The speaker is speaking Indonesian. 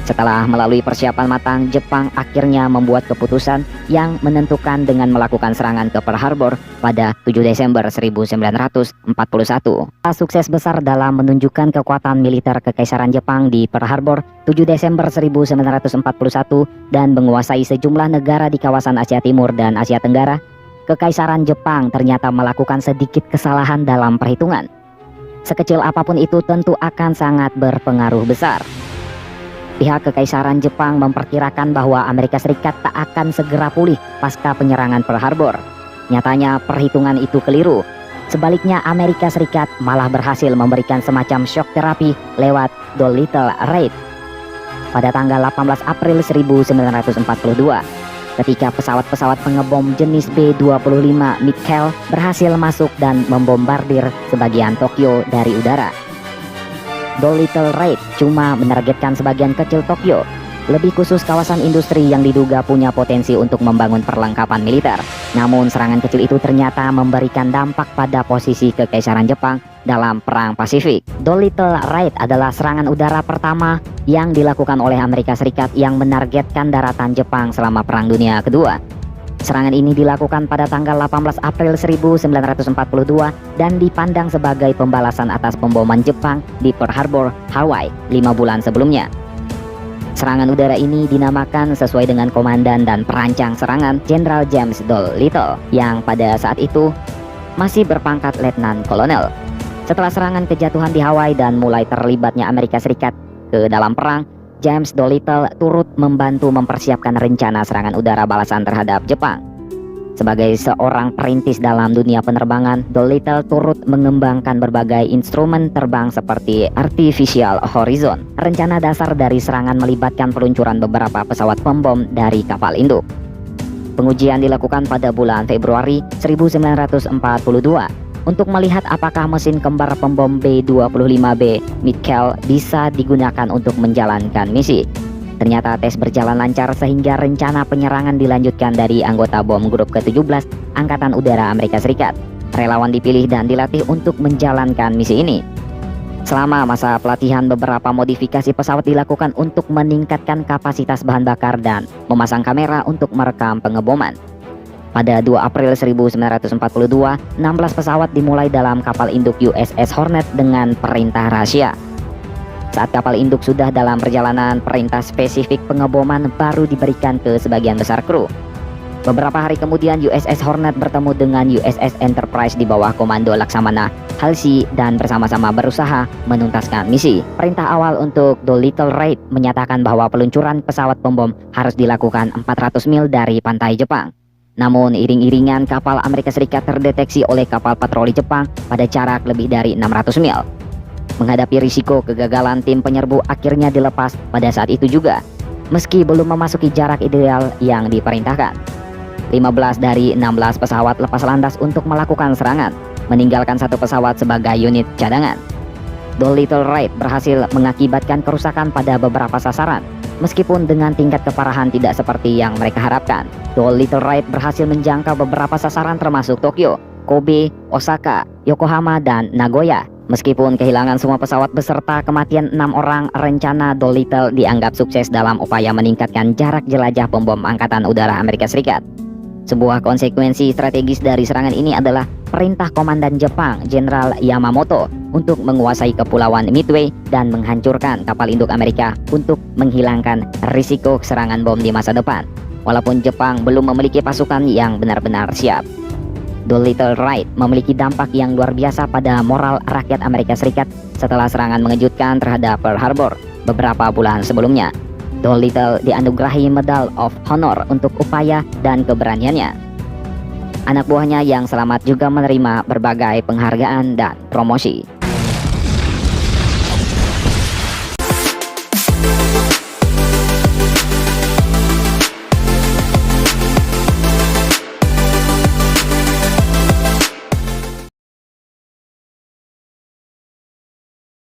Setelah melalui persiapan matang, Jepang akhirnya membuat keputusan yang menentukan dengan melakukan serangan ke Pearl Harbor pada 7 Desember 1941. Sukses besar dalam menunjukkan kekuatan militer Kekaisaran Jepang di Pearl Harbor 7 Desember 1941 dan menguasai sejumlah negara di kawasan Asia Timur dan Asia Tenggara, Kekaisaran Jepang ternyata melakukan sedikit kesalahan dalam perhitungan. Sekecil apapun itu tentu akan sangat berpengaruh besar. Pihak Kekaisaran Jepang memperkirakan bahwa Amerika Serikat tak akan segera pulih pasca penyerangan Pearl Harbor. Nyatanya perhitungan itu keliru. Sebaliknya Amerika Serikat malah berhasil memberikan semacam shock terapi lewat Doolittle Raid. Pada tanggal 18 April 1942, ketika pesawat-pesawat pengebom jenis B-25 Mikhail berhasil masuk dan membombardir sebagian Tokyo dari udara. Doolittle Raid cuma menargetkan sebagian kecil Tokyo, lebih khusus kawasan industri yang diduga punya potensi untuk membangun perlengkapan militer. Namun serangan kecil itu ternyata memberikan dampak pada posisi Kekaisaran Jepang dalam Perang Pasifik. Doolittle Raid adalah serangan udara pertama yang dilakukan oleh Amerika Serikat yang menargetkan daratan Jepang selama Perang Dunia Kedua. Serangan ini dilakukan pada tanggal 18 April 1942 dan dipandang sebagai pembalasan atas pemboman Jepang di Pearl Harbor, Hawaii 5 bulan sebelumnya. Serangan udara ini dinamakan sesuai dengan komandan dan perancang serangan Jenderal James Doolittle yang pada saat itu masih berpangkat letnan kolonel. Setelah serangan kejatuhan di Hawaii dan mulai terlibatnya Amerika Serikat ke dalam perang, James Doolittle turut membantu mempersiapkan rencana serangan udara balasan terhadap Jepang. Sebagai seorang perintis dalam dunia penerbangan, Doolittle turut mengembangkan berbagai instrumen terbang seperti Artificial Horizon. Rencana dasar dari serangan melibatkan peluncuran beberapa pesawat pembom dari kapal induk. Pengujian dilakukan pada bulan Februari 1942 untuk melihat apakah mesin kembar pembom B-25B Mikhail bisa digunakan untuk menjalankan misi. Ternyata tes berjalan lancar sehingga rencana penyerangan dilanjutkan dari anggota bom grup ke-17 Angkatan Udara Amerika Serikat. Relawan dipilih dan dilatih untuk menjalankan misi ini. Selama masa pelatihan, beberapa modifikasi pesawat dilakukan untuk meningkatkan kapasitas bahan bakar dan memasang kamera untuk merekam pengeboman. Pada 2 April 1942, 16 pesawat dimulai dalam kapal induk USS Hornet dengan perintah rahasia. Saat kapal induk sudah dalam perjalanan, perintah spesifik pengeboman baru diberikan ke sebagian besar kru. Beberapa hari kemudian USS Hornet bertemu dengan USS Enterprise di bawah komando Laksamana Halsey dan bersama-sama berusaha menuntaskan misi. Perintah awal untuk Doolittle Raid menyatakan bahwa peluncuran pesawat pembom harus dilakukan 400 mil dari pantai Jepang. Namun iring-iringan kapal Amerika Serikat terdeteksi oleh kapal patroli Jepang pada jarak lebih dari 600 mil. Menghadapi risiko kegagalan, tim penyerbu akhirnya dilepas pada saat itu juga, meski belum memasuki jarak ideal yang diperintahkan. 15 dari 16 pesawat lepas landas untuk melakukan serangan, meninggalkan satu pesawat sebagai unit cadangan. Doolittle Raid berhasil mengakibatkan kerusakan pada beberapa sasaran, meskipun dengan tingkat keparahan tidak seperti yang mereka harapkan. Doolittle Raid berhasil menjangkau beberapa sasaran termasuk Tokyo, Kobe, Osaka, Yokohama, dan Nagoya. Meskipun kehilangan semua pesawat beserta kematian 6 orang, rencana Doolittle dianggap sukses dalam upaya meningkatkan jarak jelajah pembom Angkatan Udara Amerika Serikat. Sebuah konsekuensi strategis dari serangan ini adalah perintah Komandan Jepang, Jenderal Yamamoto, untuk menguasai Kepulauan Midway dan menghancurkan kapal induk Amerika untuk menghilangkan risiko serangan bom di masa depan. Walaupun Jepang belum memiliki pasukan yang benar-benar siap. Doolittle Raid memiliki dampak yang luar biasa pada moral rakyat Amerika Serikat setelah serangan mengejutkan terhadap Pearl Harbor beberapa bulan sebelumnya. Doolittle dianugerahi Medal of Honor untuk upaya dan keberaniannya. Anak buahnya yang selamat juga menerima berbagai penghargaan dan promosi.